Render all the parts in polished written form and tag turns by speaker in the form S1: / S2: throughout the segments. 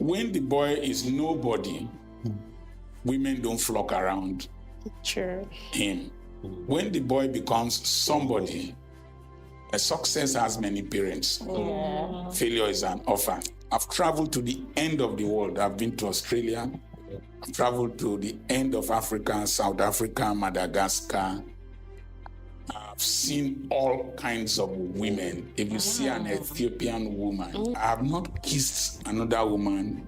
S1: when the boy is nobody, women don't flock around him. When the boy becomes somebody, a success has many parents. Failure is an orphan. I've traveled to the end of the world. I've been to Australia. I've traveled to the end of Africa, South Africa, Madagascar. I've seen all kinds of women. If you see an Ethiopian woman, I have not kissed another woman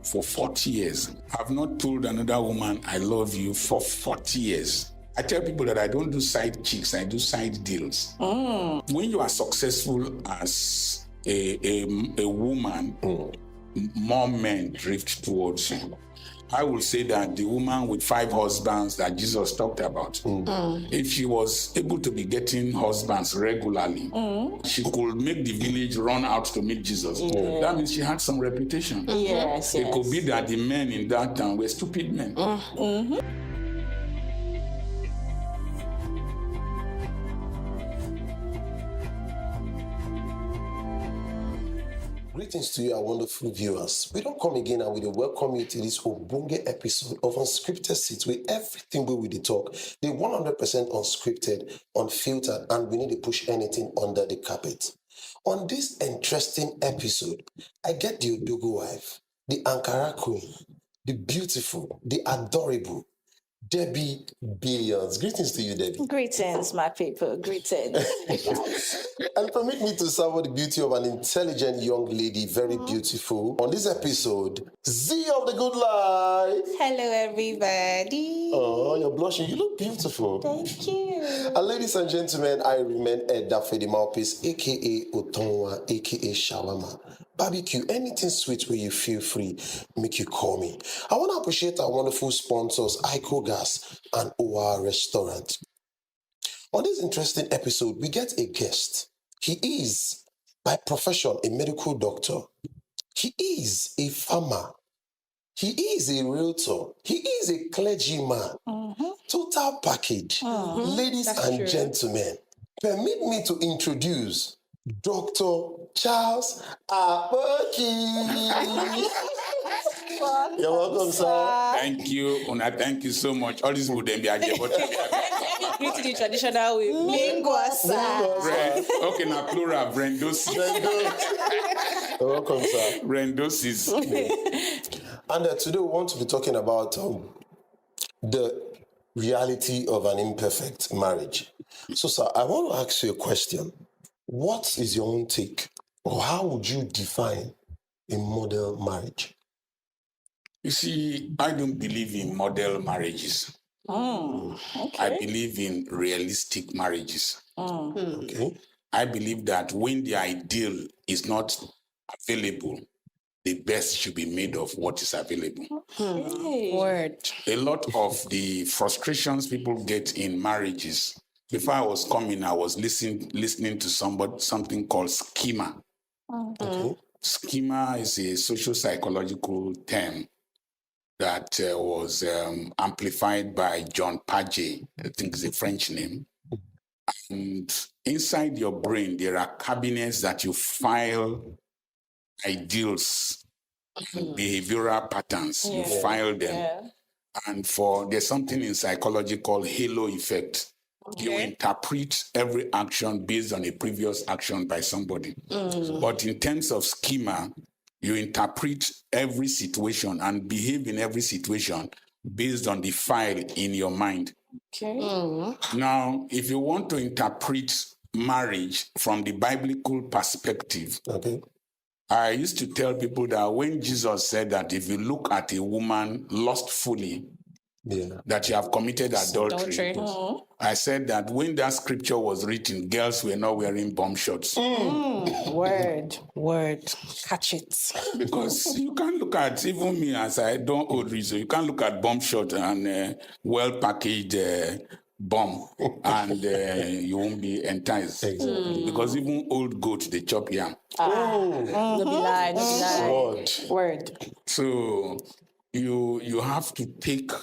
S1: for 40 years. I've not told another woman I love you for 40 years. I tell people that I don't do side chicks, I do side deals. When you are successful as a woman, more men drift towards you. I will say that the woman with 5 husbands that Jesus talked about, if she was able to be getting husbands regularly, she could make the village run out to meet Jesus. That means she had some reputation. It could be that the men in that town were stupid men.
S2: Greetings to you, our wonderful viewers. We don't come again and we welcome you to this Obunge episode of Unscripted Seats, where everything we will talk, they 100% unscripted, unfiltered, and we need to push anything under the carpet. On this interesting episode, I get the Odogo wife, the Ankara queen, the beautiful, the adorable, Debbie Billions. Greetings to you, Debbie.
S3: Greetings, my people. Greetings.
S2: And permit me to savor the beauty of an intelligent young lady, very beautiful. On this episode, Z of the Good Life.
S3: Hello, everybody.
S2: Oh, you're blushing. You look beautiful.
S3: Thank you.
S2: And ladies and gentlemen, I remain Edda Fedi Mouthpiece, a.k.a. Otonwa, a.k.a. Shawarma. Barbecue, anything sweet where you feel free, make you call me. I want to appreciate our wonderful sponsors, Ico Gas and OR Restaurant. On this interesting episode, we get a guest. He is, by profession, a medical doctor. He is a farmer. He is a realtor. He is a clergyman. Total package. Ladies and gentlemen, permit me to introduce Dr. Charles Apoki. You're welcome, sir.
S1: Thank you, Una. Thank you so much. All this would then be again.
S3: Greet the traditional way. Lingua, sir.
S1: Okay, now plural, Brendosis.
S2: You're welcome, sir.
S1: Brendosis.
S2: And today we want to be talking about the reality of an imperfect marriage. So, sir, I want to ask you a question. What is your own take, or how would you define a model marriage?
S1: You see, I don't believe in model marriages. I believe in realistic marriages.
S2: Okay.
S1: I believe that when the ideal is not available, the best should be made of what is available.
S3: Word.
S1: A lot of the frustrations people get in marriages. Before I was coming, I was listening to something called schema.
S2: Okay.
S1: Schema is a social psychological term that was amplified by John Paget. I think it's a French name. And inside your brain, there are cabinets that you file ideals and behavioral patterns. You file them. And there's something in psychology called halo effect. You interpret every action based on a previous action by somebody. But in terms of schema, you interpret every situation and behave in every situation based on the file in your mind. Now, if you want to interpret marriage from the biblical perspective, I used to tell people that when Jesus said that if you look at a woman lustfully, that you have committed adultery. I said that when that scripture was written, girls were not wearing bomb shorts.
S3: Word. Catch it.
S1: Because you can't look at, even me as I don't hold reason, you can't look at bomb short and well-packaged bomb and you won't be enticed. Because even old goats, they chop yam.
S3: No be lie. Word.
S1: So you have to take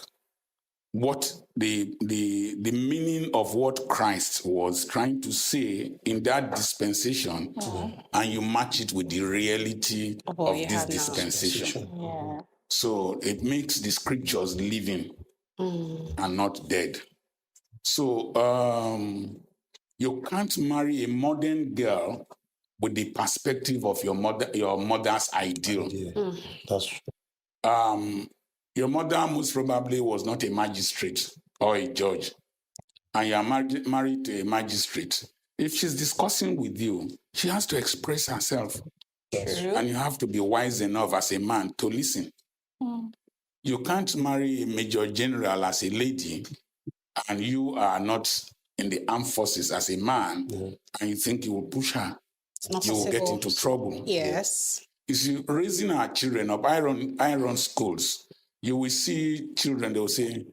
S1: what the meaning of what Christ was trying to say in that dispensation, and you match it with the reality of this dispensation.
S3: Yeah.
S1: So it makes the scriptures living and not dead. So you can't marry a modern girl with the perspective of your mother's ideal.
S2: That's true.
S1: Your mother most probably was not a magistrate or a judge, and you are married to a magistrate. If she's discussing with you, she has to express herself.
S3: True.
S1: And you have to be wise enough as a man to listen. You can't marry a major general as a lady, and you are not in the armed forces as a man, and you think you will push her. You will get into trouble.
S3: Yes.
S1: You see, raising our children up, iron schools, you will see children, they'll say,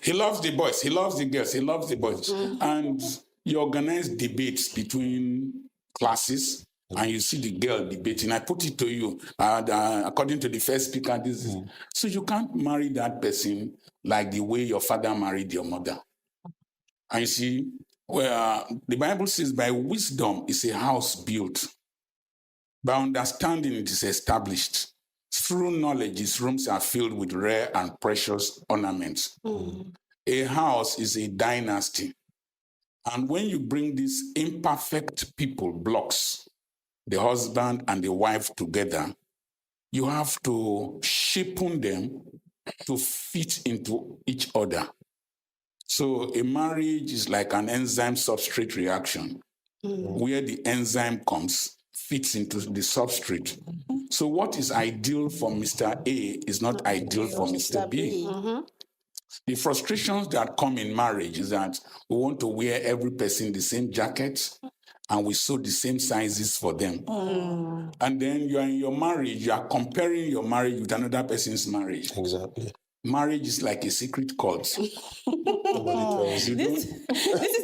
S1: he loves the boys, he loves the girls, he loves the boys. And you organize debates between classes, and you see the girl debating. I put it to you, according to the first speaker, this is. So you can't marry that person like the way your father married your mother. And you see, the Bible says, by wisdom is a house built. By understanding, it is established. Through knowledge, its rooms are filled with rare and precious ornaments. A house is a dynasty. And when you bring these imperfect people, blocks, the husband and the wife together, you have to shapen them to fit into each other. So a marriage is like an enzyme substrate reaction, where the enzyme fits into the substrate. So what is ideal for Mr. A is not ideal for Mr. B. The frustrations that come in marriage is that we want to wear every person the same jacket, and we sew the same sizes for them. And then you are in your marriage, you are comparing your marriage with another person's marriage.
S2: Exactly.
S1: Marriage is like a secret cult.
S3: This is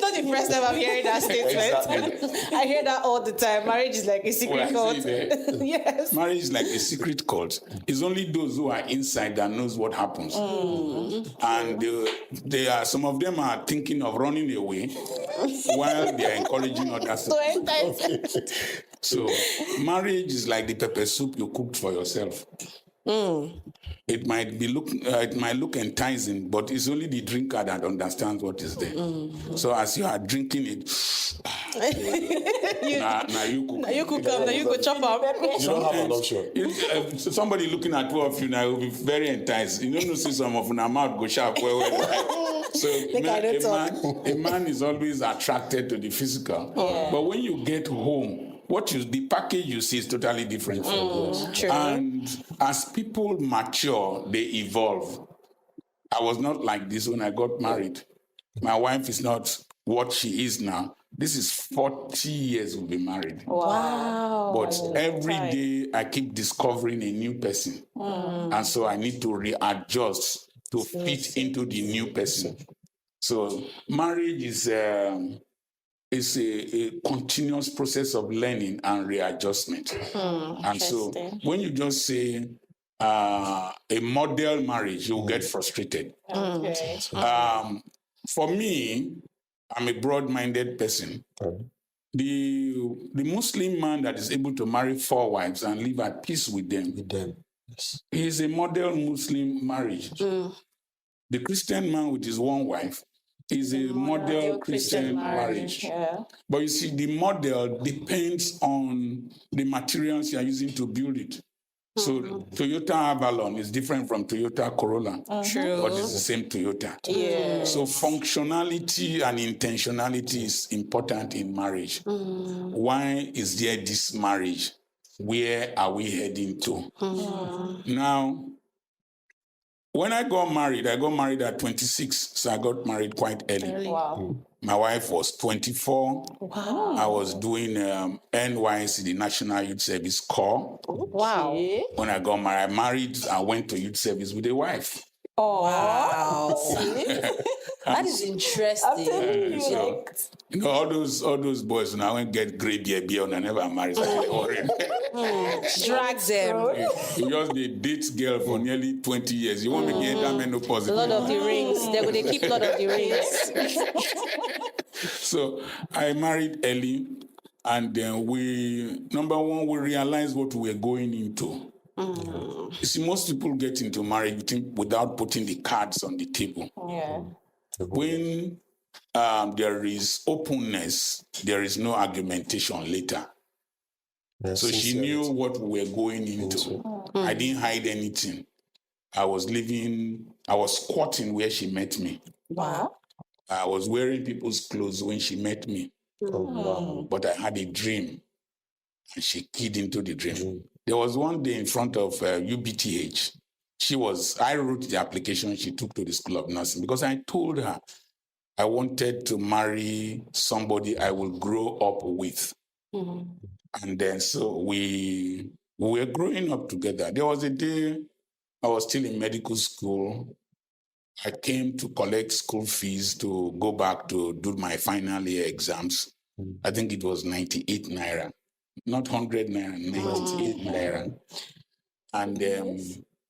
S3: not the first time I'm hearing that statement.
S2: Exactly.
S3: I hear that all the time. Marriage is like a secret cult. Yes.
S1: Marriage is like a secret cult. It's only those who are inside that knows what happens. And they are, some of them are thinking of running away while they are encouraging others. So marriage is like the pepper soup you cooked for yourself. It might look enticing, but it's only the drinker that understands what is there. So as you are drinking it, now you cook.
S3: Now you cook up, now you go chop up.
S2: You don't have an option.
S1: Somebody looking at two of you now will be very enticed. You don't know, see some of your mouth go sharp. So a man is always attracted to the physical. But when you get home, the package you see is totally different from yours.
S3: True.
S1: And as people mature, they evolve. I was not like this when I got married. My wife is not what she is now. This is 40 years we've been married.
S3: Wow.
S1: But every day I keep discovering a new person. And so I need to readjust to fit into the new person. So marriage is a continuous process of learning and readjustment. And so when you just say a model marriage, you'll get frustrated.
S3: Okay.
S1: For me, I'm a broad-minded person. The Muslim man that is able to marry 4 wives and live at peace with them,
S2: Yes.
S1: is a model Muslim marriage. The Christian man with his 1 wife is a model Christian marriage. But you see, the model depends on the materials you are using to build it. So Toyota Avalon is different from Toyota Corolla.
S3: True.
S1: But it's the same Toyota.
S3: Yeah.
S1: So functionality and intentionality is important in marriage. Why is there this marriage? Where are we heading to? Now, when I got married at 26, so I got married quite early.
S3: Wow.
S1: My wife was 24.
S3: Wow.
S1: I was doing NYC, the National Youth Service Corps.
S3: Wow.
S1: When I got married, I went to youth service with a wife.
S3: Oh, wow.
S4: That is interesting.
S1: You know, all those boys now when get gray beer and I never marry, so they worried.
S3: Drag them.
S1: You just they date girl for nearly 20 years. You won't be getting menopause.
S3: Lord of the Rings. They keep Lord of the Rings.
S1: So I married early, and then number one, we realized what we were going into. You see, most people get into marriage without putting the cards on the table.
S3: Yeah.
S1: When there is openness, there is no argumentation later. So she knew what we were going into. I didn't hide anything. I was squatting where she met me.
S3: Wow.
S1: I was wearing people's clothes when she met me. But I had a dream, and she keyed into the dream. There was one day in front of UBTH. I wrote the application she took to the School of Nursing because I told her I wanted to marry somebody I will grow up with. And then so we were growing up together. There was a day I was still in medical school. I came to collect school fees to go back to do my final year exams. I think it was 98 naira. Not 100 naira, 98 naira. And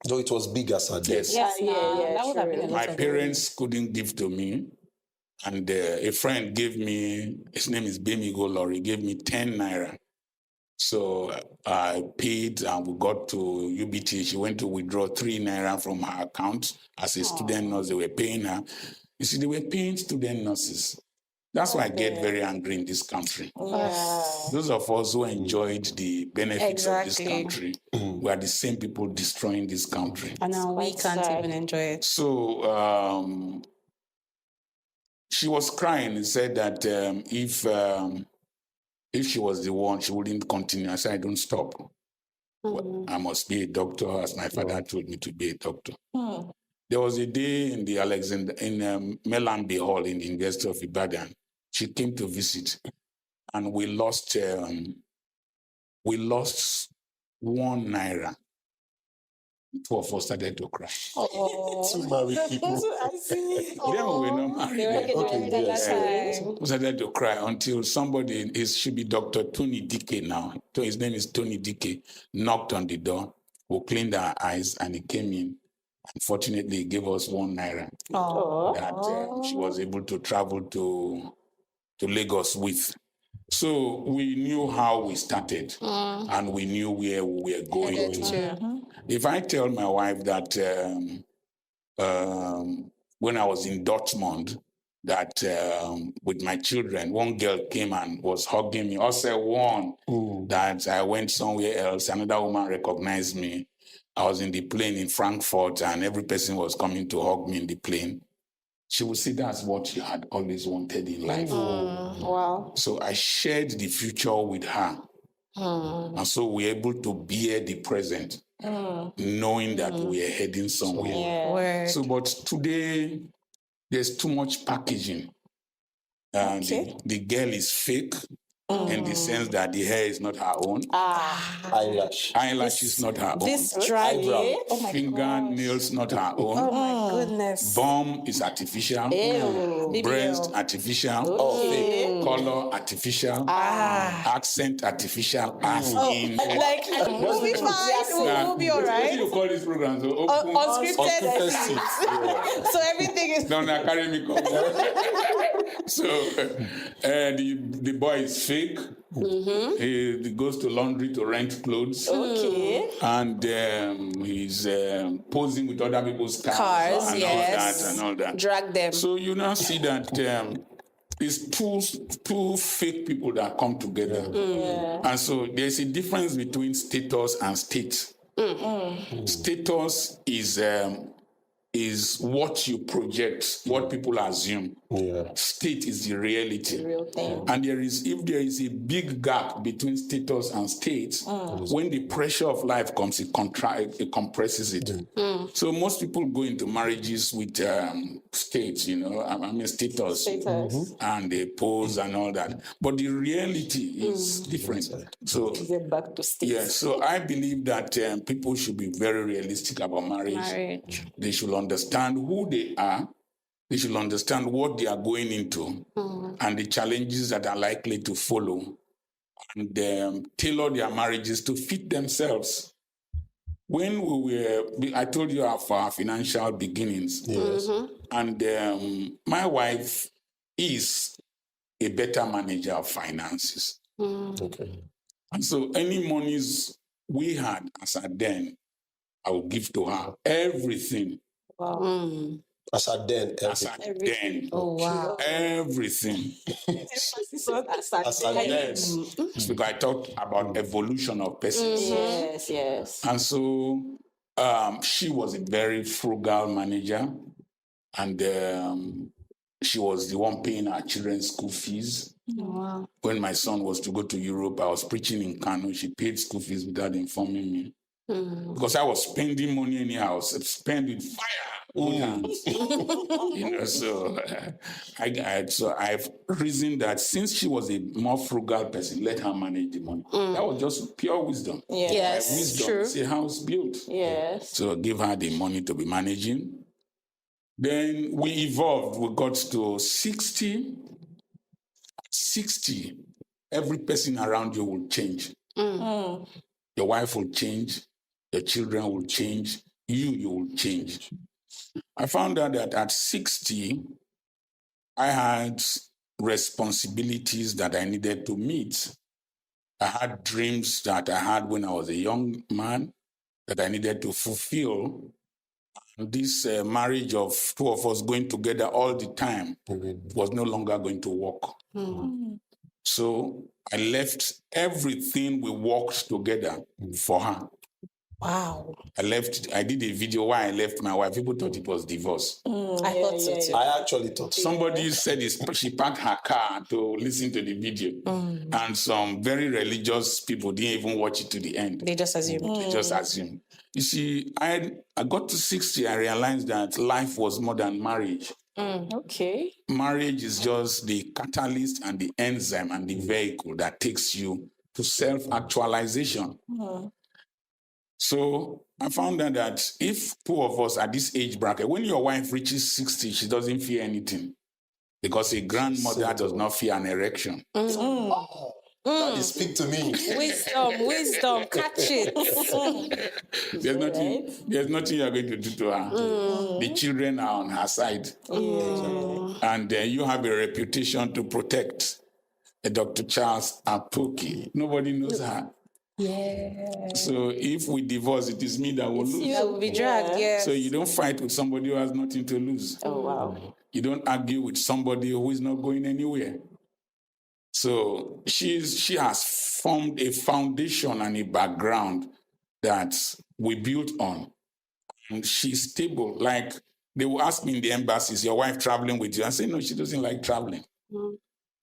S2: so it was big as a day.
S3: Yeah. That would have been a lot
S1: my
S3: of
S1: parents couldn't give to me. And a friend gave me, his name is Bemigo Lori, gave me 10 naira. So I paid and we got to UBT. She went to withdraw 3 naira from her account as a student nurse. They were paying her. You see, they were paying student nurses. That's why I get very angry in this country.
S3: Yeah.
S1: Those of us who enjoyed the benefits of this country, we are the same people destroying this country.
S3: And now we can't even enjoy it.
S1: So she was crying and said that if she was the one, she wouldn't continue. I said, I don't stop. Well, I must be a doctor, as my father told me to be a doctor. There was a day in the Melambe Hall in the University of Ibadan. She came to visit, and we lost 1 naira. Two of us started to cry.
S2: Two married people.
S3: I see.
S1: Then we were not married. We started to cry until somebody, it should be Dr. Tony Dike now. His name is Tony Dike, knocked on the door. We cleaned our eyes and he came in. Unfortunately, he gave us 1 naira that she was able to travel to Lagos with. So we knew how we started and we knew where we were going to. If I tell my wife that when I was in Dortmund, that with my children, one girl came and was hugging me. Also one that I went somewhere else, another woman recognized me. I was in the plane in Frankfurt and every person was coming to hug me in the plane. She would say that's what she had always wanted in life.
S3: Wow.
S1: So I shared the future with her. And so we're able to bear the present, knowing that we're heading somewhere. So, but today, there's too much packaging. The girl is fake in the sense that the hair is not her own. Eyelash is not her own.
S3: This eyebrow.
S1: Fingernails not her own.
S3: Oh my goodness.
S1: Bum is artificial. Breast artificial. Color artificial. Accent artificial.
S3: Like we'll be fine. We'll be all right.
S1: What do you call these programs?
S3: Unscripted. So everything is.
S1: Don't carry me. So the boy is fake. He goes to laundry to rent clothes. And he's posing with other people's cars and all that.
S3: Drag them.
S1: So you now see that it's two fake people that come together. And so there's a difference between status and state. Status is what you project, what people assume. State is the reality.
S3: The real thing.
S1: And if there is a big gap between status and state, when the pressure of life comes, it compresses it. So most people go into marriages with states, status. And they pose and all that. But the reality is different. So
S3: get back to state.
S1: Yeah, so I believe that people should be very realistic about marriage. They should understand who they are. They should understand what they are going into and the challenges that are likely to follow, and tailor their marriages to fit themselves. When I told you of our financial beginnings,
S2: Yes.
S1: and my wife is a better manager of finances.
S2: Okay.
S1: And so any monies we had as at then, I will give to her everything.
S3: Wow.
S2: As at then,
S1: As at then.
S3: Oh, wow.
S1: Everything.
S2: As at then.
S1: Yes. It's because I talked about evolution of persons.
S3: Yes, yes.
S1: And so she was a very frugal manager, and she was the one paying our children's school fees.
S3: Wow.
S1: When my son was to go to Europe, I was preaching in Kano. She paid school fees without informing me. Because I was spending money anyhow, spending fire. So I've reasoned that since she was a more frugal person, let her manage the money. That was just pure wisdom.
S3: Yes,
S1: Wisdom
S3: true.
S1: is a house built.
S3: Yes.
S1: So give her the money to be managing. Then we evolved. We got to 60. 60. Every person around you will change. Your wife will change. Your children will change. You will change. I found out that at 60, I had responsibilities that I needed to meet. I had dreams that I had when I was a young man that I needed to fulfill. And this marriage of two of us going together all the time was no longer going to work. So I left everything we worked together for her.
S3: Wow.
S1: I did a video why I left my wife. People thought it was divorce.
S3: I thought so too.
S2: I actually thought.
S1: Somebody said she parked her car to listen to the video. And some very religious people didn't even watch it to the end.
S3: They just assumed.
S1: They just assumed. You see, I got to 60, I realized that life was more than marriage.
S3: Okay.
S1: Marriage is just the catalyst and the enzyme and the vehicle that takes you to self-actualization. So I found out that if two of us at this age bracket, when your wife reaches 60, she doesn't fear anything because a grandmother does not fear an erection.
S2: Daddy, speak to me.
S3: Wisdom, catch it.
S1: There's nothing you're going to do to her. The children are on her side. And you have a reputation to protect. Dr. Charles Apoki. Nobody knows her. So if we divorce, it is me that will lose.
S3: You will be dragged, yes.
S1: So you don't fight with somebody who has nothing to lose.
S3: Oh, wow.
S1: You don't argue with somebody who is not going anywhere. So she has formed a foundation and a background that we built on. And she's stable. Like they will ask me in the embassies, your wife traveling with you? I say, no, she doesn't like traveling.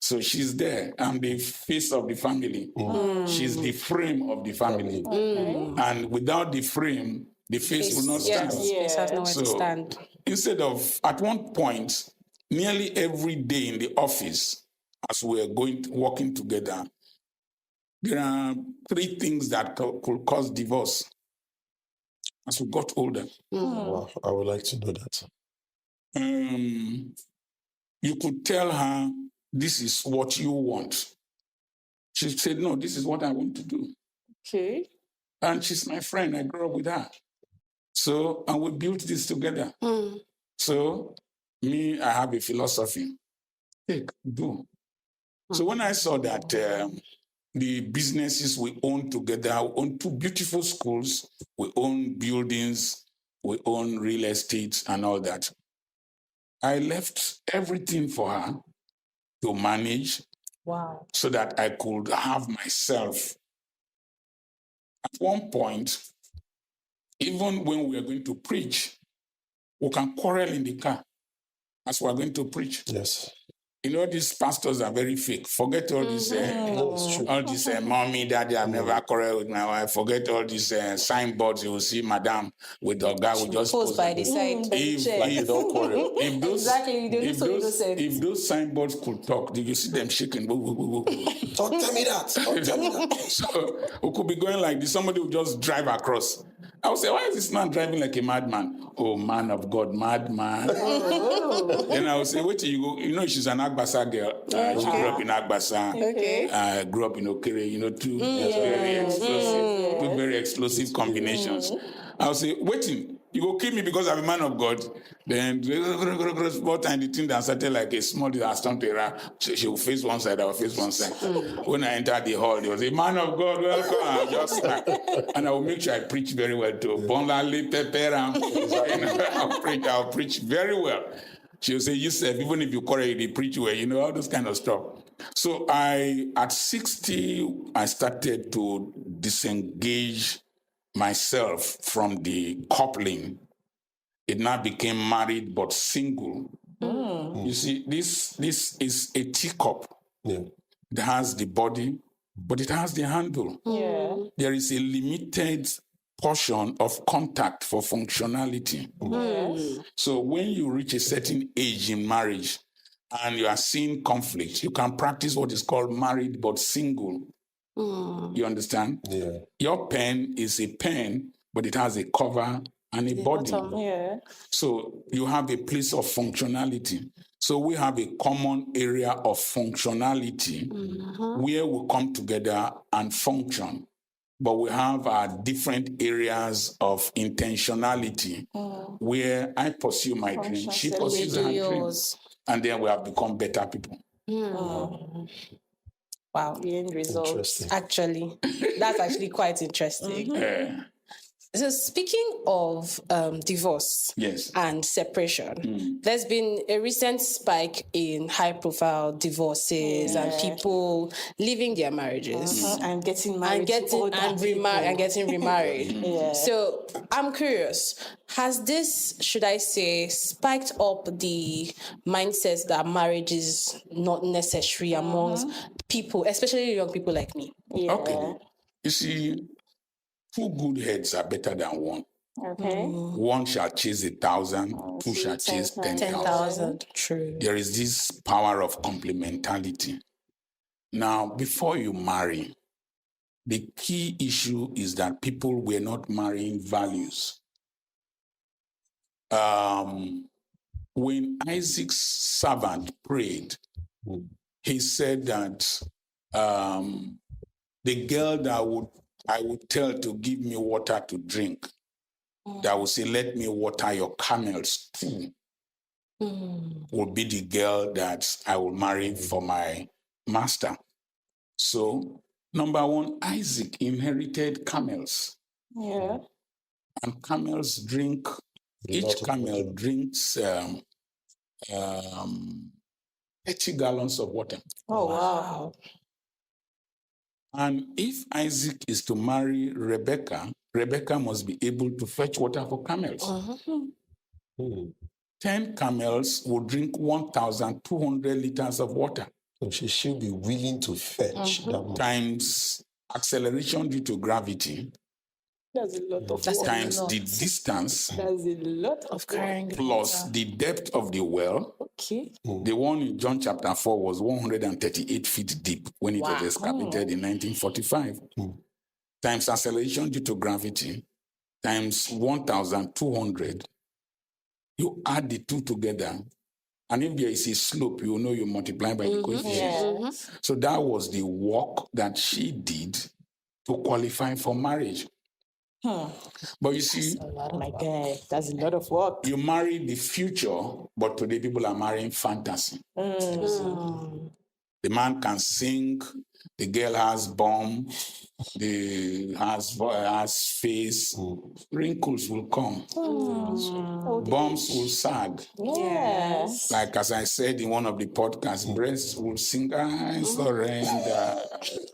S1: So she's there. I'm the face of the family. She's the frame of the family. And without the frame, the face will not stand.
S3: Yes, has nowhere to stand.
S1: Instead of, at one point, nearly every day in the office, as we're working together, there are 3 things that could cause divorce as we got older.
S2: Wow, I would like to know that.
S1: You could tell her, this is what you want. She said, no, this is what I want to do.
S3: Okay.
S1: And she's my friend. I grew up with her. So, and we built this together. So, I have a philosophy. Take, do. So when I saw that the businesses we own together, we own 2 beautiful schools, we own buildings, we own real estate and all that, I left everything for her to manage.
S3: Wow.
S1: So that I could have myself. At one point, even when we are going to preach, we can quarrel in the car as we are going to preach.
S2: Yes.
S1: You know, these pastors are very fake. Forget all this, all this mommy, daddy, I've never quarreled with my wife. Forget all these signboards. You will see madam with the guy who just
S3: post by the side.
S2: If don't quarrel.
S1: If those signboards could talk, did you see them shaking?
S2: Don't tell me that. Don't tell me that.
S1: So we could be going like this. Somebody would just drive across. I would say, why is this man driving like a madman? oh, man of God, madman. Then I would say, wait till you go. You know, she's an Agbasa girl. She grew up in Agbasa.
S3: Okay.
S1: Grew up in Okere. You know, two very explosive combinations. I would say, waiting. You go kill me because I'm a man of God. Then small time the thing that started like a small she will face one side, I will face one side. When I entered the hall, there was a man of God, welcome. I'll just start. And I will make sure I preach very well too. I'll preach very well. She'll say, you said, even if you correct, they preach well, you know, all those kind of stuff. So at 60, I started to disengage myself from the coupling. It now became married but single. You see, this is a teacup. It has the body, but it has the handle. There is a limited portion of contact for functionality. So when you reach a certain age in marriage and you are seeing conflict, you can practice what is called married but single. You understand?
S2: Yeah.
S1: Your pen is a pen, but it has a cover and a body. So you have a place of functionality. So we have a common area of functionality where we come together and function. But we have our different areas of intentionality where I pursue my dream, she pursues her dream. And then we have become better people.
S3: Wow, the end result. Actually, that's actually quite interesting. So speaking of divorce and separation, there's been a recent spike in high-profile divorces and people leaving their marriages
S4: and getting married
S3: and getting remarried. So I'm curious, has this, should I say, spiked up the mindsets that marriage is not necessary amongst people, especially young people like me?
S1: Okay. You see, 2 good heads are better than 1.
S3: Okay.
S1: 1 shall chase 1,000, 2 shall chase
S3: 10,000. True.
S1: There is this power of complementarity. Now, before you marry, the key issue is that people were not marrying values. When Isaac's servant prayed, he said that the girl that I would tell to give me water to drink, that would say, let me water your camels too, would be the girl that I will marry for my master. So, number 1, Isaac inherited camels. And camels drink, each camel drinks 30 gallons of water.
S3: Oh, wow.
S1: And if Isaac is to marry Rebecca, Rebecca must be able to fetch water for camels. 10 camels will drink 1,200 liters of water.
S2: So she should be willing to fetch that much.
S1: Times acceleration due to gravity.
S3: That's a lot of
S1: times the distance.
S3: That's a lot of carrying.
S1: Plus the depth of the well.
S3: Okay.
S1: The one in John chapter 4 was 138 feet deep when it was excavated in 1945. Times acceleration due to gravity times 1,200. You add the 2 together, and if there is a slope, you know you multiply by the coefficient. So that was the work that she did to qualify for marriage. But you see,
S3: my God, that's a lot of work.
S1: You marry the future, but today people are marrying fantasy. The man can sing, the girl has bum, has face, wrinkles will come, bums will sag.
S3: Yes.
S1: Like as I said in one of the podcasts, breasts will sing, I surrender.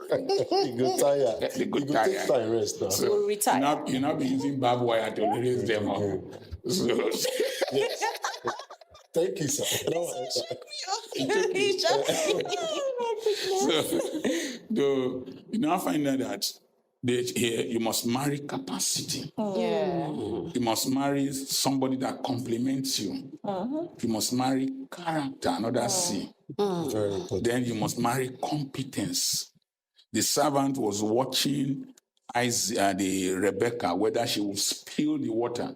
S2: You go tired.
S1: They go
S2: You go
S1: tired.
S2: take time rest now.
S1: So
S3: will retire.
S1: you're not be using barbed wire to raise them up. So,
S2: Yes. Thank you, sir.
S1: So you now find out that you must marry capacity. You must marry somebody that complements you. You must marry character, another C.
S2: Very important.
S1: Then you must marry competence. The servant was watching the Rebecca, whether she would spill the water.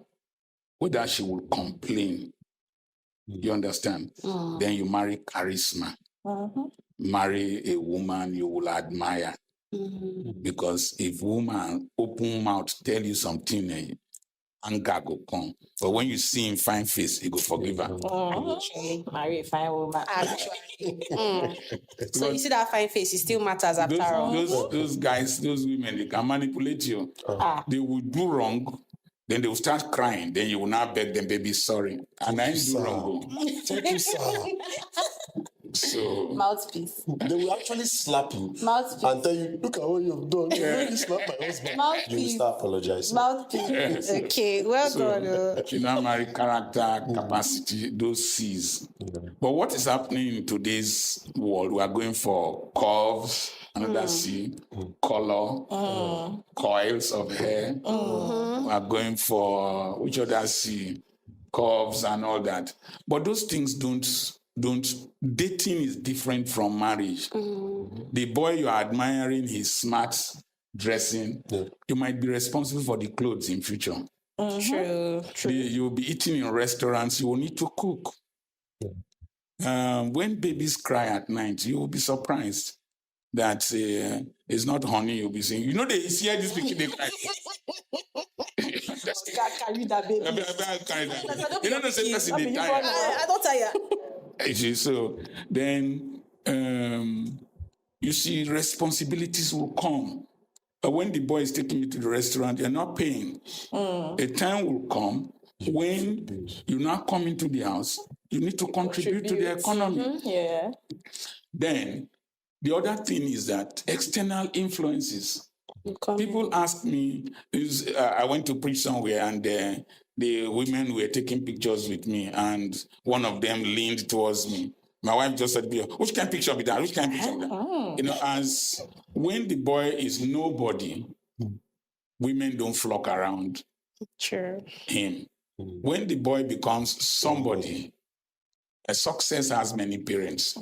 S1: whether she will complain. You understand? Then you marry charisma. Marry a woman you will admire. Because if woman open mouth tell you something, anger go come. But when you see him fine face, you go forgive her.
S4: Actually, marry a fine woman.
S3: Actually. So you see that fine face, it still matters after all.
S1: Those guys, those women, they can manipulate you. They will do wrong, then they will start crying. Then you will now beg them, baby, sorry. And I ain't do wrong.
S2: Thank you, sir.
S1: So
S4: Mouthpiece.
S2: They will actually slap you
S4: Mouthpiece.
S2: and tell you, look at what you've done. You slap my husband.
S4: Mouthpiece.
S2: You will start apologizing.
S4: Mouthpiece.
S1: yes.
S3: Okay, well done.
S1: You now marry character, capacity, those C's. But what is happening in today's world? We are going for curves, another C, color, coils of hair. We are going for which other C, curves and all that. But those things don't. Dating is different from marriage. The boy you are admiring, his smart dressing, you might be responsible for the clothes in future.
S3: True.
S1: You will be eating in restaurants, you will need to cook. When babies cry at night, you will be surprised that it's not honey you'll be saying. You know, they hear this picture, they cry.
S4: Carry that baby.
S1: You don't know, say person they tired.
S3: I don't tire.
S1: So then you see responsibilities will come. But when the boy is taking you to the restaurant, you're not paying. A time will come when you now come into the house, you need to contribute to the economy.
S4: Yeah.
S1: Then the other thing is that external influences. People ask me, I went to preach somewhere and the women were taking pictures with me and one of them leaned towards me. My wife just said, which kind of picture be that? Which kind of picture be that? You know, as when the boy is nobody, women don't flock around him. When the boy becomes somebody, a success has many parents.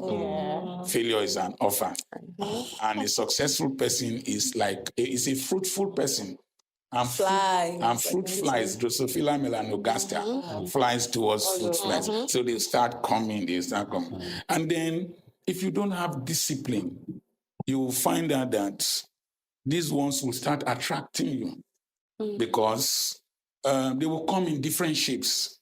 S1: Failure is an offer. And a successful person is a fruitful person. And fruit flies, Drosophila melanogaster, flies towards fruit flies. So they start coming. And then if you don't have discipline, you will find out that these ones will start attracting you because they will come in different shapes.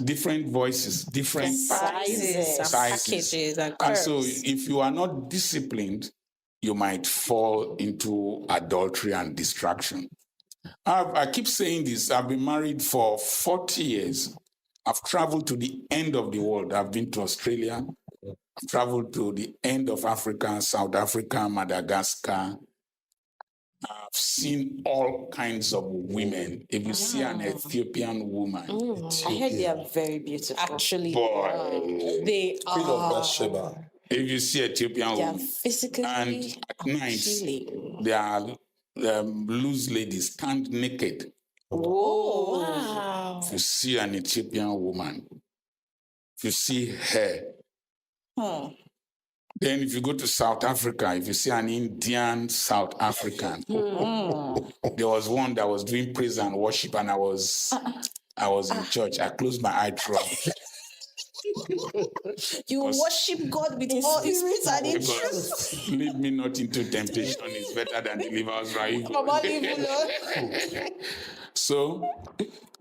S1: Different voices, different
S3: sizes, packages, and
S1: so if you are not disciplined, you might fall into adultery and distraction. I keep saying this. I've been married for 40 years. I've traveled to the end of the world. I've been to Australia. I've traveled to the end of Africa, South Africa, Madagascar. I've seen all kinds of women. If you see an Ethiopian woman,
S4: I heard they are very beautiful.
S3: Actually,
S4: they
S2: Queen of
S4: are.
S2: Bathsheba.
S1: If you see Ethiopian
S4: They are
S1: woman,
S4: physically
S1: and at night, there are loose ladies stand naked.
S4: Oh, wow.
S1: If you see an Ethiopian woman, if you see her, then if you go to South Africa, if you see an Indian South African, there was one that was doing praise and worship, and I was in church. I closed my eye throughout.
S3: You worship God with all his spirit and in truth.
S1: Lead me not into temptation is better than deliver us from evil. So,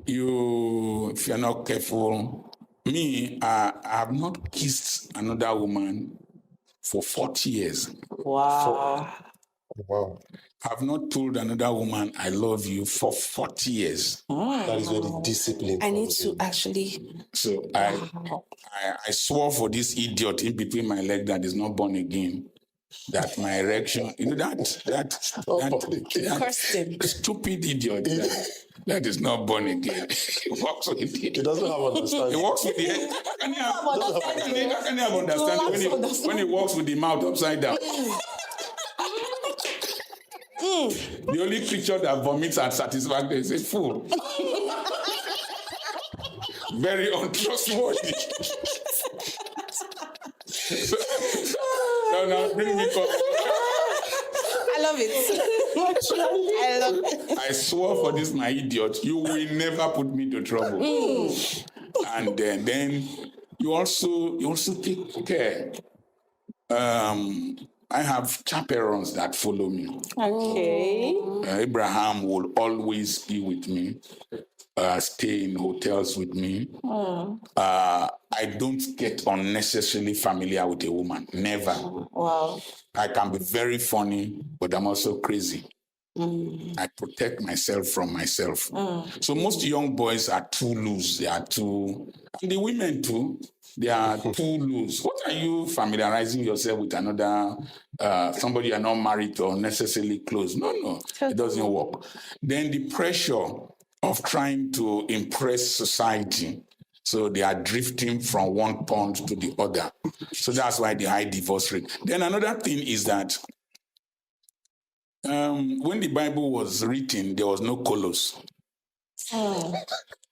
S1: if you're not careful, I have not kissed another woman for 40 years.
S4: Wow.
S2: Wow.
S1: I've not told another woman I love you for 40 years.
S2: That is very disciplined.
S3: I need to actually.
S1: So I swore for this idiot in between my leg that is not born again. That my erection, that stupid idiot that is not born again. He walks with
S2: He doesn't have understanding.
S1: He walks with the head. Can you have understanding when he walks with the mouth upside down? The only creature that vomits at satisfaction is a fool. Very untrustworthy.
S3: I love it. I love it.
S1: I swore for this, my idiot, you will never put me to trouble. And then you also take care. I have chaperones that follow me.
S4: Okay.
S1: Abraham will always be with me, stay in hotels with me. I don't get unnecessarily familiar with a woman. Never.
S4: Wow.
S1: I can be very funny, but I'm also crazy. I protect myself from myself. So most young boys are too loose. They are too, and the women too, they are too loose. What are you familiarizing yourself with another, somebody you're not married to or necessarily close? No, it doesn't work. Then the pressure of trying to impress society. So they are drifting from one pond to the other. So that's why the high divorce rate. Then another thing is that when the Bible was written, there was no colors.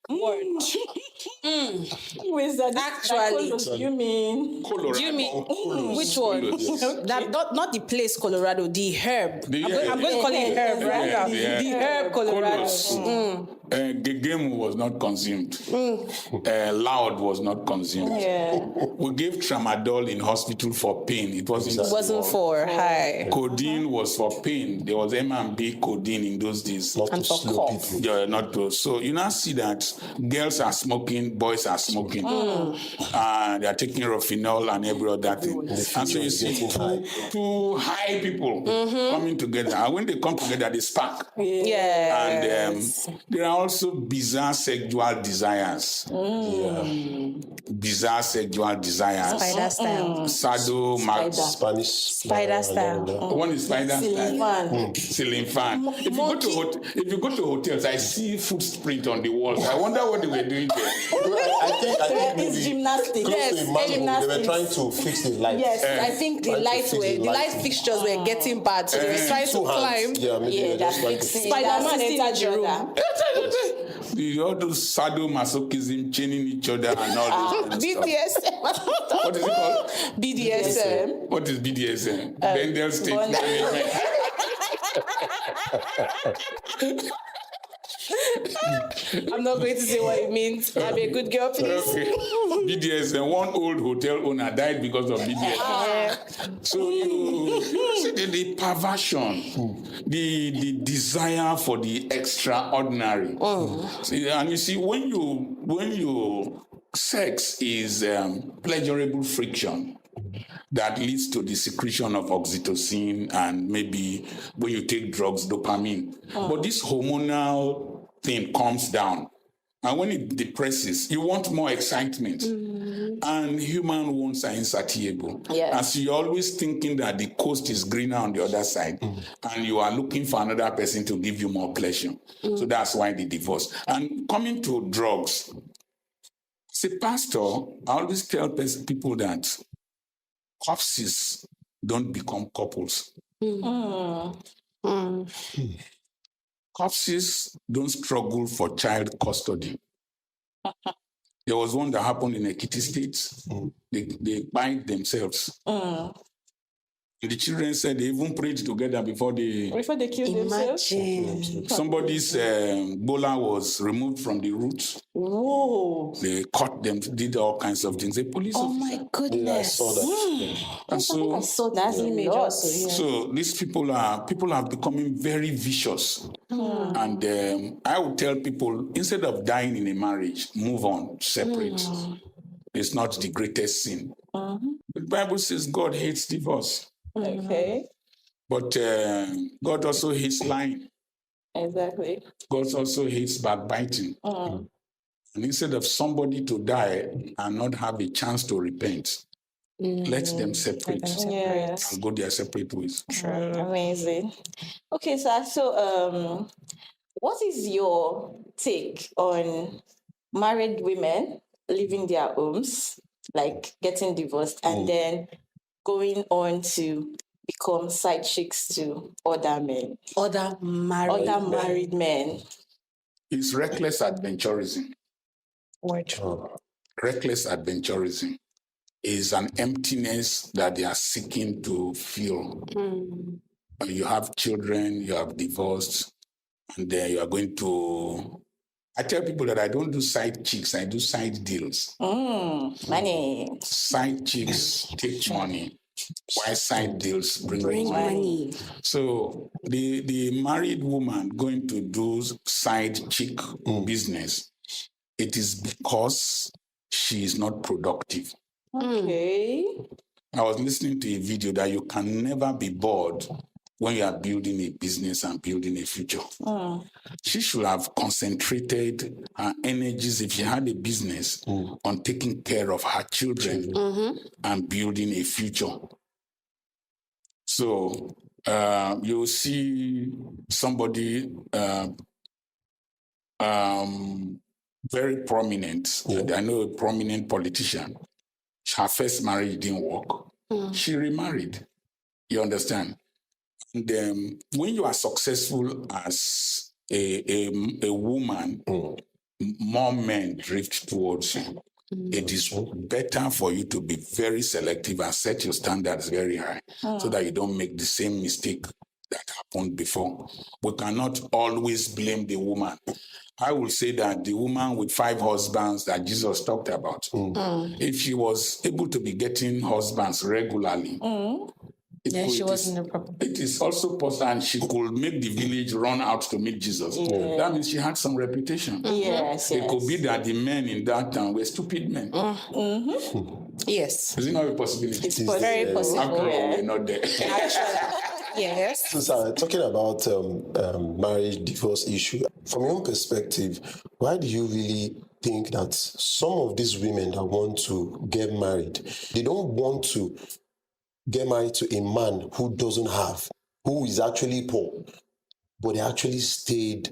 S4: Word. Wait,
S3: Actually,
S4: you mean
S1: Colorado.
S3: you mean which one?
S1: Colors.
S3: That, not the place Colorado, the herb. I'm going to call it herb, right?
S1: Yeah.
S3: The herb Colorado.
S1: Colors. Gegemu was not consumed. Loud was not consumed.
S4: Yeah.
S1: We gave tramadol in hospital for pain. It wasn't
S3: For high.
S1: Codeine was for pain. There was M&B codeine in those days.
S2: Not
S3: And
S2: to
S3: for
S2: slow
S3: cough.
S2: people.
S1: Yeah, not those. So you now see that girls are smoking, boys are smoking. They are taking Rofinol and every other thing. And so you see two high people coming together. And when they come together, they spark.
S3: Yeah.
S1: And there are also bizarre sexual desires. Bizarre sexual desires.
S3: Spider style.
S2: Spanish.
S3: Spider style.
S1: One is spider
S4: Ceiling
S1: style.
S4: fan.
S1: Ceiling fan. If you go to hotels, I see footprint on the walls. I wonder what they were doing there.
S2: I think maybe
S4: It's gymnastics.
S2: close to a manhole, they were
S4: gymnastics.
S2: trying to fix the lights.
S3: I think the light fixtures were getting bad, so they were trying to
S2: Two hands.
S3: climb.
S2: Yeah, maybe they're just trying to fix.
S3: Spider-Man entered the room.
S1: All those sadomasochism, chaining each other and all this.
S3: BDSM.
S1: What is it called?
S3: BDSM.
S1: What is BDSM? Bendel State Management.
S3: I'm not going to say what it means. I'm a good girl, please.
S1: Okay. BDSM. One old hotel owner died because of BDSM. So you see the perversion, the desire for the extraordinary. See, and you see when you sex is pleasurable friction that leads to the secretion of oxytocin and maybe when you take drugs, dopamine. But this hormonal thing comes down. And when it depresses, you want more excitement. And human wants are insatiable.
S4: Yes.
S1: And so you're always thinking that the coast is greener on the other side. And you are looking for another person to give you more pleasure. So that's why the divorce. And coming to drugs, as a pastor, I always tell people that corpses don't become couples. Corpses don't struggle for child custody. There was one that happened in Ekiti State. They bite themselves. The children said they even prayed together before they
S4: killed themselves.
S1: Somebody's bola was removed from the root.
S4: Whoa.
S1: They caught them, did all kinds of things. The police
S3: Oh
S1: officer.
S3: my
S2: Yeah, I
S3: goodness.
S2: saw that.
S1: And so,
S4: That's image also.
S1: so these people are becoming very vicious. And I would tell people, instead of dying in a marriage, move on, separate. It's not the greatest sin. The Bible says God hates divorce.
S4: Okay.
S1: But God also hates lying.
S4: Exactly.
S1: God also hates backbiting. And instead of somebody to die and not have a chance to repent, let them separate
S4: Yes.
S1: and go their separate ways.
S4: Amazing. Okay, so what is your take on married women leaving their homes, like getting divorced, and then going on to become side chicks to other men,
S3: Other married
S4: men?
S1: It's reckless adventurism. Reckless adventurism is an emptiness that they are seeking to fill. you have children, you have divorced, and then you are going to... I tell people that I don't do side chicks, I do side deals.
S4: Money.
S1: Side chicks take money. Why side deals bring money? So the married woman going to do side chick business, it is because she is not productive.
S4: Okay.
S1: I was listening to a video that you can never be bored when you are building a business and building a future. She should have concentrated her energies, if she had a business, on taking care of her children and building a future. So you'll see somebody very prominent. I know a prominent politician. Her first marriage didn't work. She remarried. You understand? And when you are successful as a woman, more men drift towards you. It is better for you to be very selective and set your standards very high so that you don't make the same mistake that happened before. We cannot always blame the woman. I will say that the woman with 5 husbands that Jesus talked about, if she was able to be getting husbands regularly, it is also possible, and she could make the village run out to meet Jesus. That means she had some reputation. It could be that the men in that town were stupid men.
S3: Yes.
S1: Is it not a possibility?
S3: It's very possible.
S1: After all, we're not there.
S3: Yes.
S2: So, talking about marriage divorce issue, from your own perspective, why do you really think that some of these women that want to get married, they don't want to get married to a man who doesn't have, who is actually poor, but they actually stayed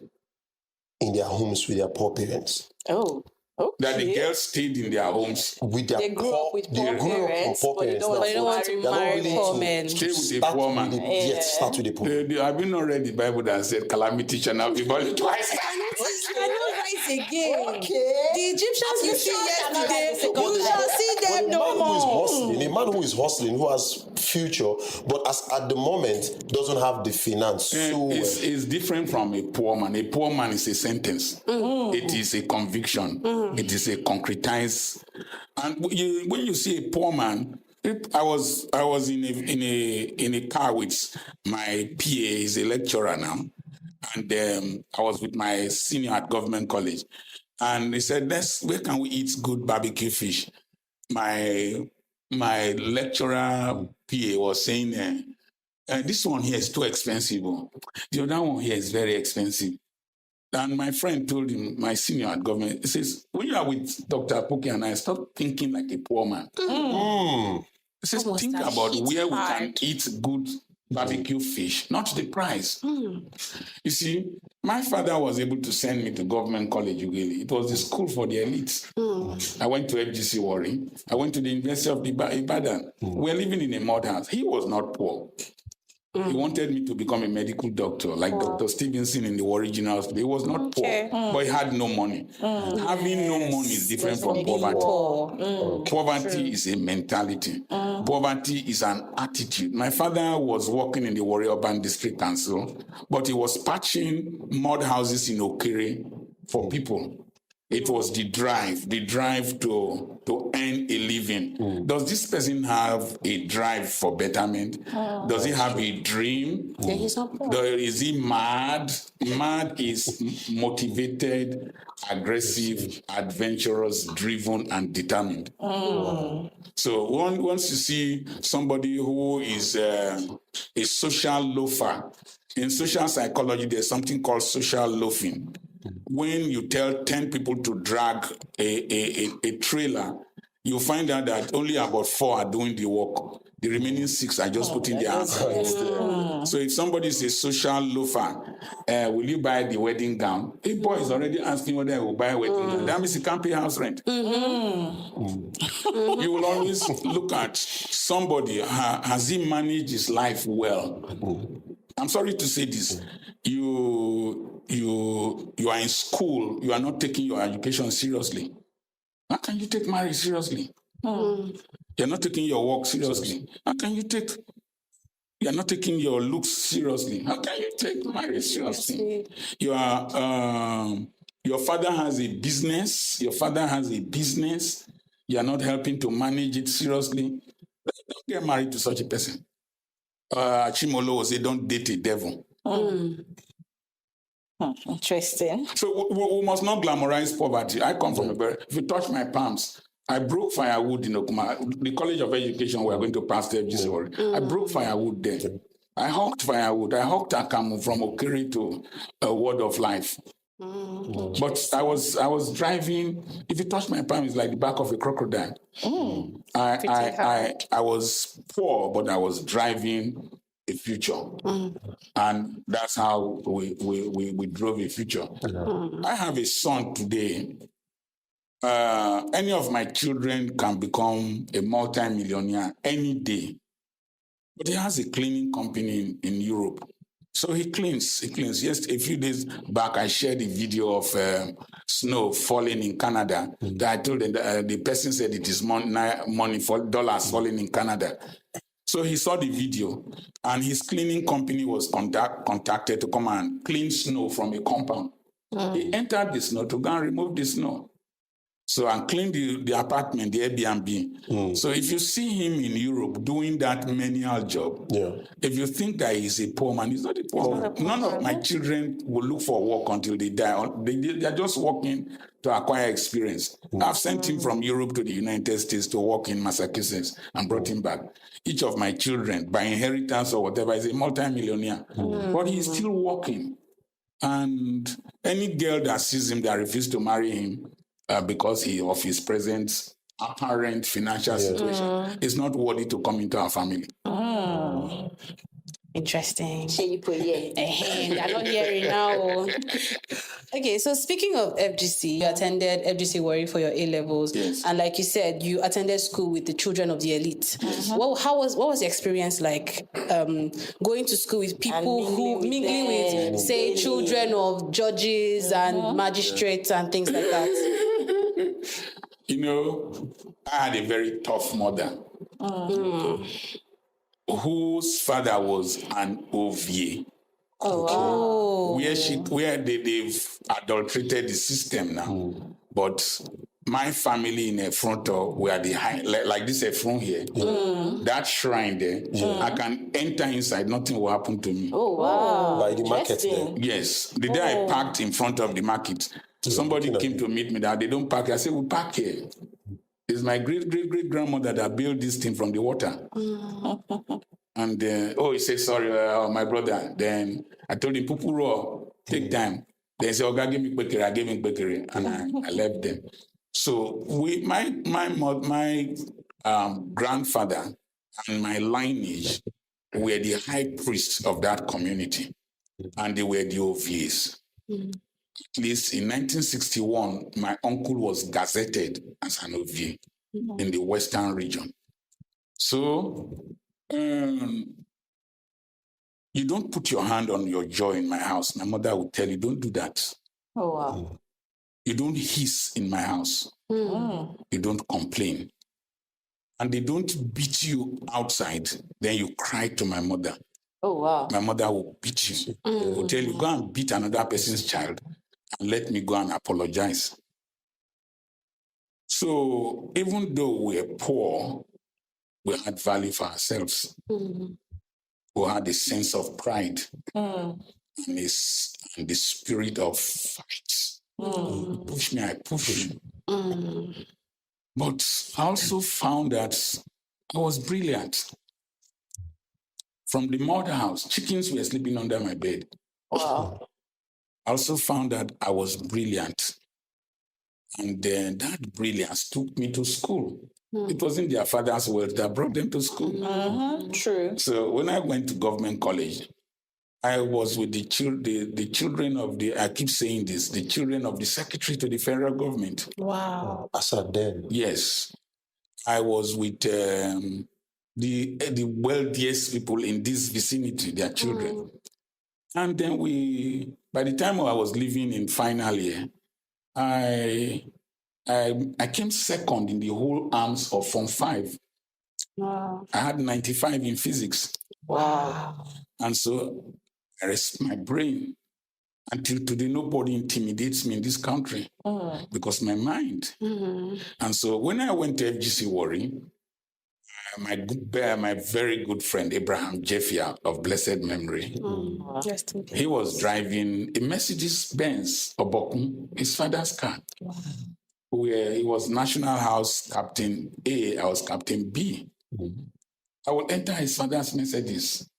S2: in their homes with their poor parents?
S4: Oh. Okay.
S1: That the girls stayed in their homes
S2: with their
S4: they grew up with poor parents, but they don't want to marry
S3: poor men.
S1: Stay with a poor man.
S2: Yes, start with a poor man.
S1: Have you not read the Bible that said calamity shall not befall you twice?
S3: I know rise again.
S4: Okay.
S3: The Egyptians you see yesterday, you shall see them no more.
S2: A man who is hustling, who has future, but at the moment doesn't have the finance.
S1: It's different from a poor man. A poor man is a sentence. It is a conviction. It is a concretized. And when you see a poor man, I was in a car with my PA, he's a lecturer now, and I was with my senior at government college, and he said, where can we eat good barbecue fish? My lecturer PA was saying, this one here is too expensive. The other one here is very expensive. And my friend told him, my senior at government, he says, when you are with Dr. Apoki and I, stop thinking like a poor man. He says, think about where we can eat good barbecue fish, not the price. You see, my father was able to send me to government college, Ughelli. It was the school for the elites. I went to FGC Warri. I went to the University of Ibadan. We're living in a mud house. He was not poor. He wanted me to become a medical doctor, like Dr. Stevenson in the original hospital. He was not poor, but he had no money. Having no money is different from poverty. Poverty is a mentality. Poverty is an attitude. My father was working in the Warri Urban District Council, but he was patching mud houses in Okere for people. It was the drive to earn a living. Does this person have a drive for betterment? Does he have a dream?
S3: Yeah, he's not poor.
S1: Is he mad? Mad is motivated, aggressive, adventurous, driven, and determined. So once you see somebody who is a social loafer, in social psychology, there's something called social loafing. When you tell 10 people to drag a trailer, you find out that only about 4 are doing the work. The remaining 6 are just putting their hands on. So if somebody is a social loafer, will you buy the wedding gown? A boy is already asking whether he will buy a wedding gown. That means he can't pay house rent. You will always look at somebody, has he managed his life well? I'm sorry to say this. You are in school, you are not taking your education seriously. How can you take marriage seriously? You're not taking your work seriously. How can you take You are not taking your looks seriously. How can you take marriage seriously? You are, your father has a business. Your father has a business. You are not helping to manage it seriously. Don't get married to such a person. Chimolo will say, don't date a devil.
S4: Interesting.
S1: So we must not glamorize poverty. I come from a very, if you touch my palms, I broke firewood in Okuma, the College of Education. We are going to pass the FGC. I broke firewood there. I hawked firewood. I hawked Akamu from Okiri to Word of Life. But I was driving. If you touch my palm, it's like the back of a crocodile. I was poor, but I was driving a future, and that's how we drove a future. I have a son today. Any of my children can become a multi-millionaire any day, but he has a cleaning company in Europe. So he cleans. Yes, a few days back, I shared a video of snow falling in Canada. That I told them the person said it is money for dollars falling in Canada. So he saw the video, and his cleaning company was contacted to come and clean snow from a compound. He entered the snow to go and remove the snow. So and clean the apartment, the Airbnb. So if you see him in Europe doing that menial job, if you think that he's a poor man, he's not a poor man. None of my children will look for work until they die. They are just working to acquire experience. I've sent him from Europe to the United States to work in Massachusetts and brought him back. Each of my children, by inheritance or whatever, is a multi-millionaire. But he's still working. And any girl that sees him that refuses to marry him, because of his present apparent financial situation, is not worthy to come into our family.
S3: Interesting. They're not hearing now. Okay, so speaking of FGC, you attended FGC Warri for your A-levels.
S1: Yes.
S3: And like you said, you attended school with the children of the elite. What was the experience like going to school with people who mingling with, say, children of judges and magistrates and things like that?
S1: You know, I had a very tough mother whose father was an OVA.
S3: Oh,
S1: Where they've adulterated the system now. But my family in Efronto were the high, like this Efron here, that shrine there, I can enter inside, nothing will happen to me.
S4: Oh, wow.
S2: By the market there.
S1: Yes. The day I parked in front of the market, somebody came to meet me that they don't park here. I said, we park here. It's my great-great-great-grandmother that built this thing from the water. And he said, sorry, my brother. Then I told him, Pupuro, take time. Then he said, Oga, give me Bekere. I gave him Bekere. And I left them. So my grandfather and my lineage were the high priests of that community. And they were the OVs. At least in 1961, my uncle was gazetted as an OVA in the Western region. So you don't put your hand on your jaw in my house. My mother would tell you, don't do that.
S4: Oh, wow.
S1: You don't hiss in my house. You don't complain. And they don't beat you outside. Then you cry to my mother.
S4: Oh, wow.
S1: My mother will beat you. Will tell you, go and beat another person's child and let me go and apologize. So even though we're poor, we had value for ourselves. We had a sense of pride and the spirit of fight. You push me, I push you. But I also found that I was brilliant. From the mother house, chickens were sleeping under my bed.
S4: Wow.
S1: I also found that I was brilliant. And then that brilliance took me to school. It wasn't their father's wealth that brought them to school.
S4: True.
S1: So when I went to government college, I was with the children of the, I keep saying this, the children of the secretary to the federal government.
S3: Wow.
S2: Then.
S1: Yes. I was with the wealthiest people in this vicinity, their children. And then by the time I was living in final year, I came second in the whole arms of Form 5.
S3: Wow.
S1: I had 95 in physics.
S4: Wow.
S1: And so I rest my brain. Until today, nobody intimidates me in this country because my mind. And so when I went to FGC Warri, my very good friend Abraham Jeffia of blessed memory, he was driving a Mercedes-Benz Obokun, his father's car. Where he was National House Captain A, I was Captain B. I would enter his father's Mercedes.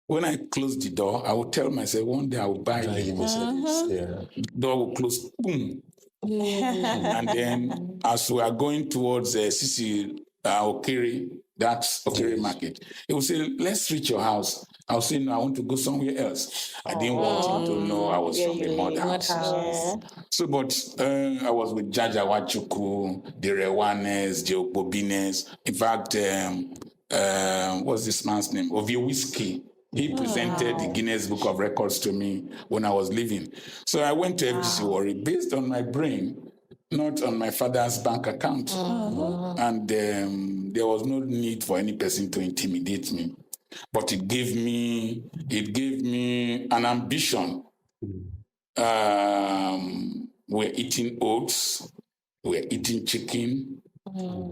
S1: When I close the door, I would tell myself, one day I will buy a Mercedes. The door will close, boom. And then as we are going towards Sisi Okere, that's Okere Market, he will say, let's reach your house. I'll say, no, I want to go somewhere else. I didn't want him to know I was from the mud house. So, but I was with Jaja Wachuku, the Rewanes, the Okbobines. In fact, what's this man's name? Ovie Whiskey. He presented the Guinness Book of Records to me when I was leaving. So I went to FGC Warri based on my brain, not on my father's bank account. And there was no need for any person to intimidate me. But it gave me an ambition. We're eating oats, we're eating chicken.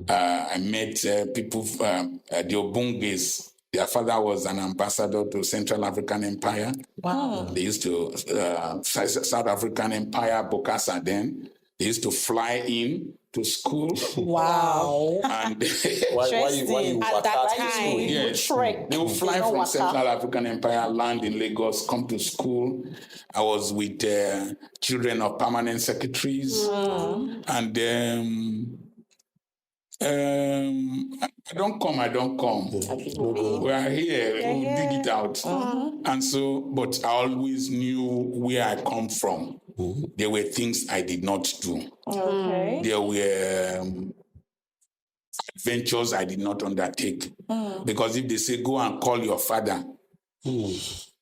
S1: I met people, the Obunges. Their father was an ambassador to Central African Empire. Wow. They used to, South African Empire, Bokassa then. They used to fly in to school.
S3: Wow.
S1: And
S2: why you
S3: at that time?
S1: Yes. They would fly from Central African Empire, land in Lagos, come to school. I was with children of permanent secretaries. And I don't come. We are here, we'll dig it out. And so, but I always knew where I come from. There were things I did not do.
S4: Okay.
S1: There were adventures I did not undertake. Because if they say, go and call your father,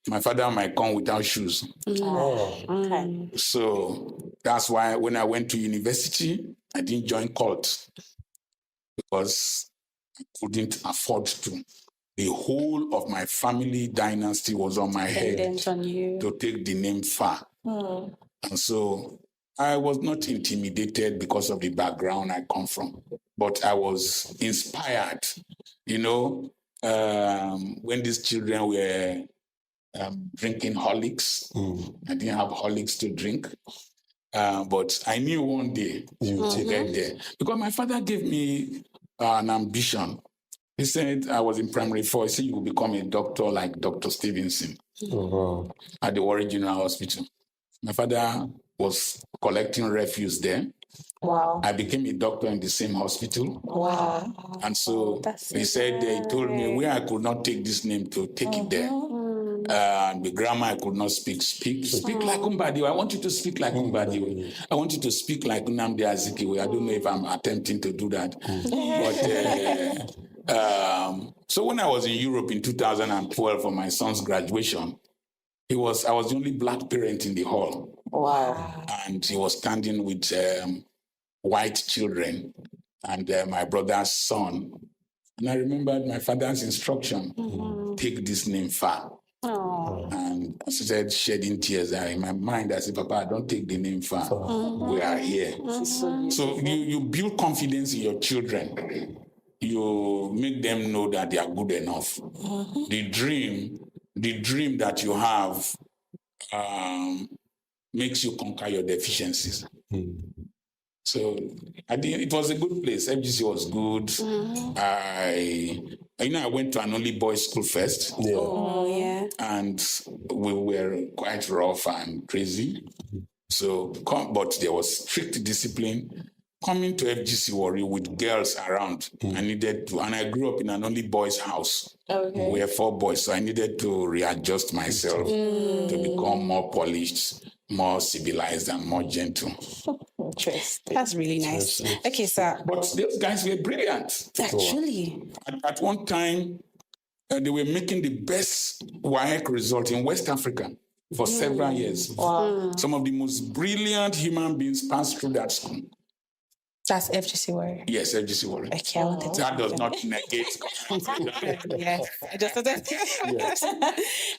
S1: my father might come without shoes.
S4: Okay.
S1: So that's why when I went to university, I didn't join cult. Because I couldn't afford to. The whole of my family dynasty was on my head to take the name far. And so I was not intimidated because of the background I come from, but I was inspired. You know, when these children were drinking Horlicks, I didn't have Horlicks to drink. But I knew one day to get there. Because my father gave me an ambition. He said, I was in primary 4. He said, you will become a doctor like Dr. Stevenson at the Warri General Hospital. My father was collecting refuse there.
S4: Wow.
S1: I became a doctor in the same hospital.
S4: Wow.
S1: And so he said, he told me where I could not take this name to take it there. The grammar I could not speak like Umbadiwe. I want you to speak like Umbadiwe. I want you to speak like Nnamdi Azikiwe. I don't know if I'm attempting to do that. But so when I was in Europe in 2012 for my son's graduation, I was the only black parent in the hall.
S4: Wow.
S1: And he was standing with white children and my brother's son. And I remembered my father's instruction, take this name far. And I started shedding tears in my mind. I said, Papa, don't take the name far. We are here. So you build confidence in your children. You make them know that they are good enough. The dream that you have makes you conquer your deficiencies. So I think it was a good place. FGC was good. I went to an only boys school first. And we were quite rough and crazy. So, but there was strict discipline. Coming to FGC Warri with girls around, I needed to, and I grew up in an only boys house. We were 4 boys, so I needed to readjust myself to become more polished, more civilized, and more gentle.
S4: Interesting.
S3: That's really nice. Okay, sir.
S1: But those guys were brilliant.
S3: Actually.
S1: At one time, they were making the best WAEC result in West Africa for several years. Wow. Some of the most brilliant human beings passed through that school.
S3: That's FGC Warrior.
S1: Yes, FGC Warrior.
S3: Okay, I wanted to.
S1: That does not negate.
S3: Yes, I just started.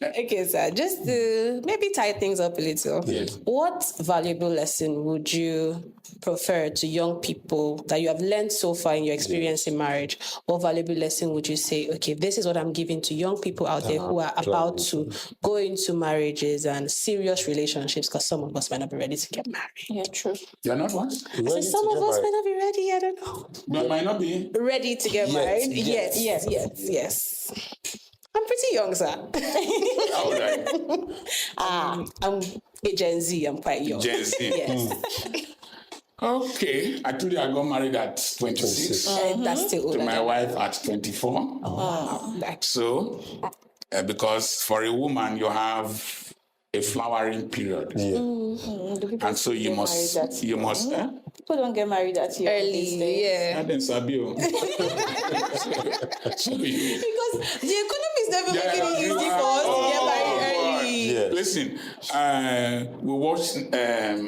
S3: Okay, sir. Just to maybe tie things up a little.
S1: Yes.
S3: What valuable lesson would you prefer to young people that you have learned so far in your experience in marriage? What valuable lesson would you say, okay, this is what I'm giving to young people out there who are about to go into marriages and serious relationships, because some of us might not be ready to get married.
S4: Yeah, true.
S1: You're not what?
S3: So some of us might not be ready, I don't know.
S1: But might not be
S3: Ready to get married? Yes. I'm pretty young, sir.
S1: How old are you?
S3: I'm a Gen Z. I'm quite young.
S1: Gen Z.
S3: Yes.
S1: Okay. I told you I got married at 26.
S3: That's still older.
S1: To my wife at 24.
S3: Wow.
S1: So, because for a woman, you have a flowering period. And so you must.
S4: People don't get married that young these days.
S3: Yeah.
S1: Because
S3: the economy is never making it easy for us to get married early.
S2: Yes.
S1: Listen, we wash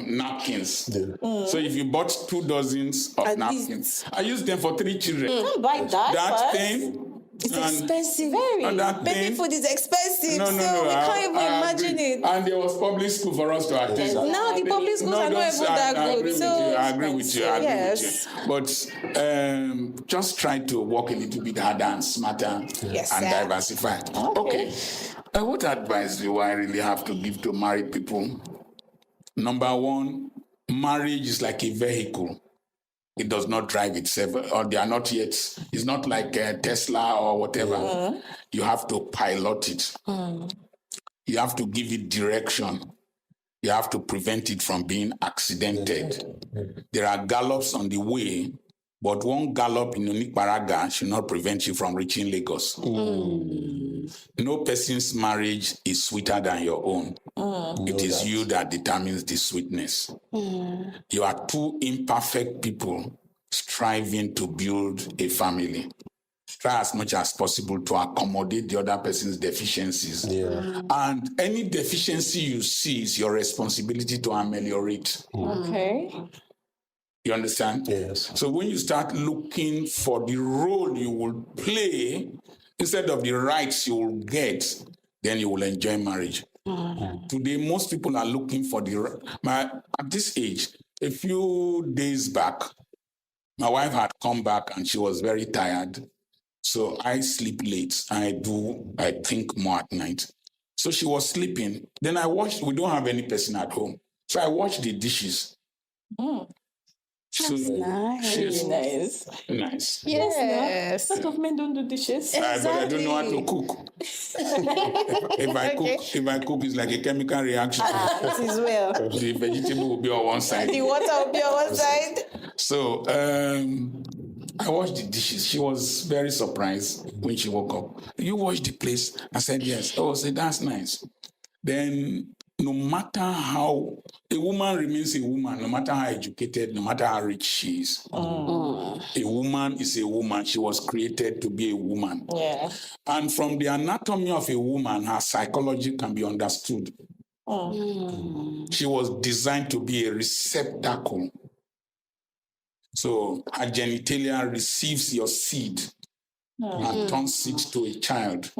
S1: napkins.
S2: Yeah.
S1: So if you bought 2 dozens of
S3: At
S1: napkins,
S3: least.
S1: I use them for 3 children.
S4: Can't buy that.
S1: That
S4: first.
S1: thing.
S3: It's
S1: and
S3: expensive.
S4: Very.
S1: And that
S3: Baby
S1: thing.
S3: food is expensive,
S1: No,
S3: we can't even
S1: I
S3: imagine
S1: agree.
S3: it.
S1: And there was public school for us to attend.
S3: Now the public schools are not even that good.
S1: I agree with you. But just try to work a little bit harder and smarter
S3: Yes,
S1: and
S3: sir.
S1: diversify. Okay. What advice do I really have to give to married people? Number 1, marriage is like a vehicle. It does not drive itself, or they are not yet. It's not like Tesla or whatever. You have to pilot it. You have to give it direction. You have to prevent it from being accidented. There are gallops on the way, but one gallop in Unikparaga should not prevent you from reaching Lagos. No person's marriage is sweeter than your own. It is you that determines the sweetness. You are 2 imperfect people striving to build a family. Try as much as possible to accommodate the other person's deficiencies. And any deficiency you see is your responsibility to ameliorate.
S4: Okay.
S1: You understand?
S2: Yes.
S1: So when you start looking for the role you will play instead of the rights you will get, then you will enjoy marriage. Today, most people are looking for at this age, a few days back, my wife had come back and she was very tired. So I sleep late. I think more at night. So she was sleeping. Then we don't have any person at home. So I washed the dishes.
S3: That's nice.
S1: Nice.
S3: Yes.
S4: A lot of men don't do dishes.
S1: But I don't know how to cook. If I cook, it's like a chemical reaction.
S3: It is well.
S1: The vegetable will be on one side.
S3: The water will be on one side.
S1: So I washed the dishes. She was very surprised when she woke up. You washed the place? I said, yes. Oh, I said, that's nice. Then no matter how a woman remains a woman, no matter how educated, no matter how rich she is, a woman is a woman. She was created to be a woman.
S4: Yeah.
S1: And from the anatomy of a woman, her psychology can be understood. She was designed to be a receptacle. So her genitalia receives your seed and turns it to a child.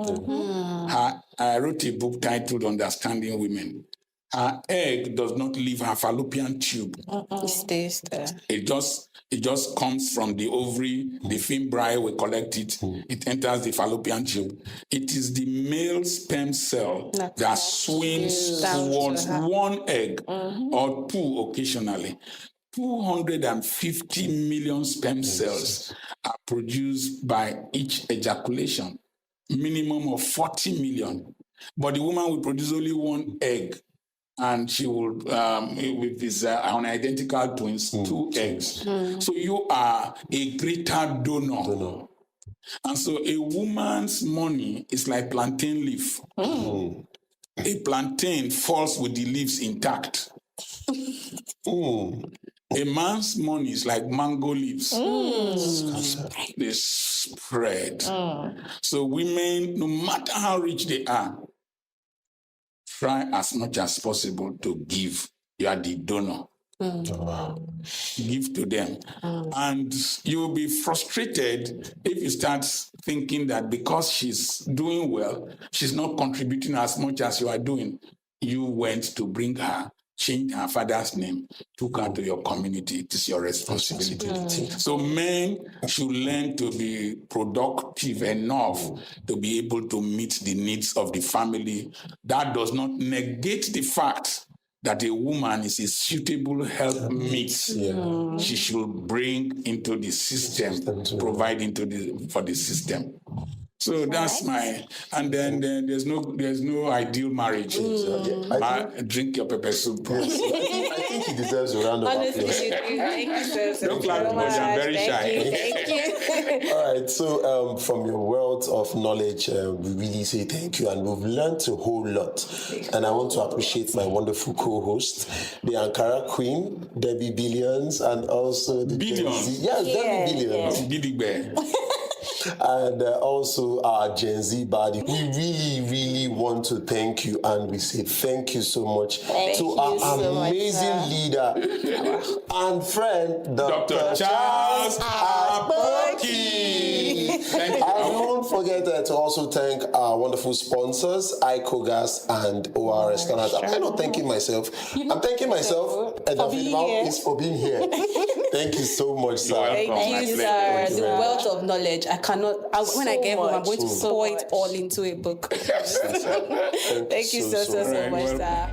S1: I wrote a book titled Understanding Women. Her egg does not leave her fallopian tube.
S3: It stays there.
S1: It just comes from the ovary, the fimbriae will collect it, it enters the fallopian tube. It is the male sperm cell that swings towards one egg or 2 occasionally. 250 million sperm cells are produced by each ejaculation, minimum of 40 million. But the woman will produce only 1 egg, and she will, with these unidentical twins, 2 eggs. So you are a greater donor. And so a woman's money is like plantain leaf. A plantain falls with the leaves intact. A man's money is like mango leaves. They spread. So women, no matter how rich they are, try as much as possible to give. You are the donor. Give to them. And you'll be frustrated if you start thinking that because she's doing well, she's not contributing as much as you are doing. You went to bring her, changed her father's name, took her to your community. It is your responsibility. So men should learn to be productive enough to be able to meet the needs of the family. That does not negate the fact that a woman is a suitable helpmate. She should bring into the system, provide for the system. So that's and then there's no ideal marriage. Drink your pepper soup.
S2: I think he deserves a round of applause.
S3: Honestly, thank you so
S1: Don't clap because I'm very shy.
S3: Thank you.
S2: All right, so from your wealth of knowledge, we really say thank you, and we've learned a whole lot. And I want to appreciate my wonderful co-host, the Ankara Queen, Debbie Billions, and also the
S1: Billions.
S2: Debbie Billions.
S1: Big bear.
S2: And also our Gen Z body. We really, really want to thank you, and we say thank you so much to our amazing leader and friend, Dr. Charles Apoki. And don't forget to also thank our wonderful sponsors, ICOGAS and ORS Canada. I'm not thanking myself. I'm thanking myself and for being here. Thank you so much, sir.
S3: Thank you, sir. The wealth of knowledge. When I get home, I'm going to pour it all into a book. Thank you so much, sir.